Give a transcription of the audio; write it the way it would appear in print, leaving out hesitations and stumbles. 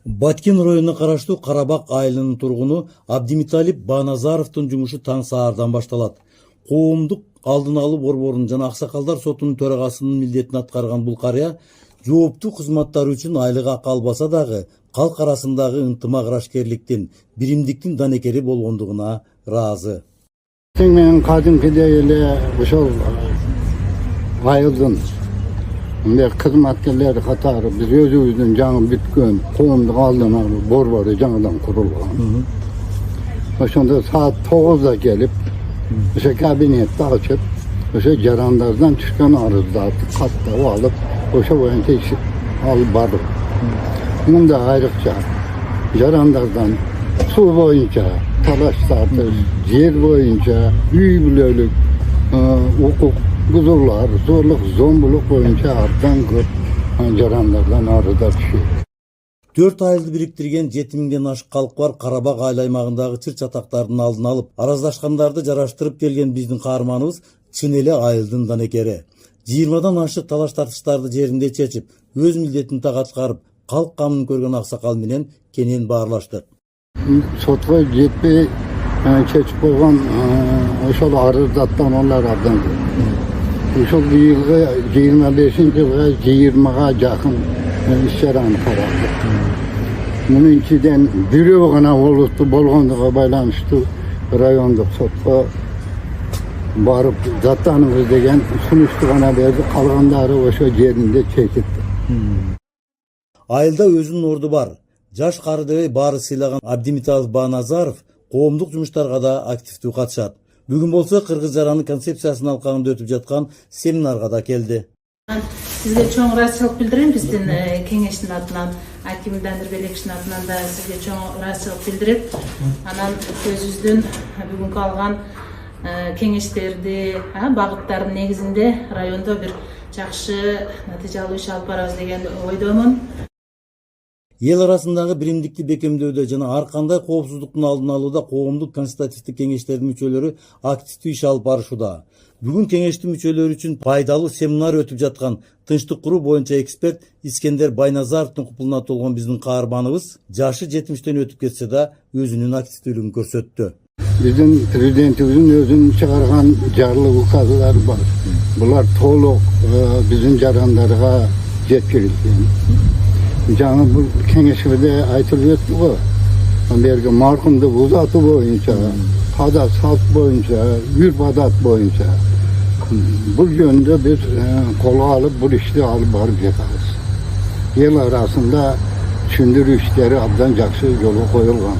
Баткен районуна караштуу Карабак айылынын тургуну Абдимиталип Баназаровдун жумушу таң саардан башталат. Коомдук алдын алуу борборунун жана Аксакалдар сотунун төрагасынын милдетин аткарган бул карыя жооптуу кызматтары үчүн айлык акы албаса дагы калк арасындагы ынтымак ырашкерликтин, биримдиктин данекери болгондугуна ыраазы. Мен кадимкидей эле ошол айылдын кызматкерлери катары биз өзүбүздүн жаңы бүткөн коомдук алдын алуу борбору жаңыдан курулган. Ошондо саат 9'da келип, ошо кабинетти ачып, ошо жарандардан түшкөн арыздарды каттап алып, ошо боюнча иш алып бардык. Мында айрыкча жарандардан суу боюнча талаш тартыш, жер боюнча үй бүлөлүк укук бузуулар, зорлук, зомбулук боюнча абдан көп жарандардан арыздар түшөт. 4 айылды бириктирген 7000ден ашык калк бар Карабак айыл аймагындагы чыр-чатактардын алдын алып, араздашкандарды жараштырып келген биздин каарманыбыз чын эле айылдын данекери. 20дан ашык талаш тартыштарды жеринде чечип, өз милдетин так аткарып, калк камын көргөн аксакал менен кенен баарлаштык. Сотко жетпей чечип койгон ошол арыздаттануулар абдан көп. Ошол быйылгы 25-жылга 20га жакын иш-чараны карадык. Мунун ичинен бирөө гана олуттуу болгондугу байланыштуу райондук сотко барып заттаныңыз деген сунушту гана берди, калгандары ошо жеринде чечилди. Айылда өзүнүн орду бар. Жаш кардыбей баары сыйлаган Абдимиталип Баназаров коомдук жумуштарга да активдүү катышат. Бүгүн болсо кыргыз жараны концепциясынын алкагында өтүп жаткан семинарга да келди. Сизге чоң ыраазычылык билдирем, биздин кеңештин атынан, Акимдандыр Белекшин атынан да сизге чоң ыраазычылык билдирип, анан өзүбүздүн бүгүнкү алган кеңештерди, багыттардын негизинде райондо бир жакшы натыйжалуу иш алып барабыз деген ойдомун. Эл арасындагы биримдикти бекемдөөдө жана ар кандай коопсуздуктун алдын алууда коомдук консультативдик кеңештердин мүчөлөрү активдүү иш алып барышууда. Бүгүн кеңештин мүчөлөрү үчүн пайдалуу семинар өтүп жаткан тынчтык куруу боюнча эксперт Искендер Байназаровдун купулуна толгон биздин каарманыбыз жашы 70тен өтүп кетсе да өзүнүн активдүүлүгүн көрсөттү. Биздин президентибиздин өзүнүн чыгарган жарлы указылары бар. Булар толук биздин жарандарга жеткирилген. Жаңы бул кеңешибизде айтылып өттү го. Берги маркумду узатуу боюнча, када салт боюнча, үрп адат боюнча бул жөнүндө биз колго алып бул ишти алып барып жатабыз. Эл арасында түшүндүрүү иштери абдан жакшы жолго коюлган.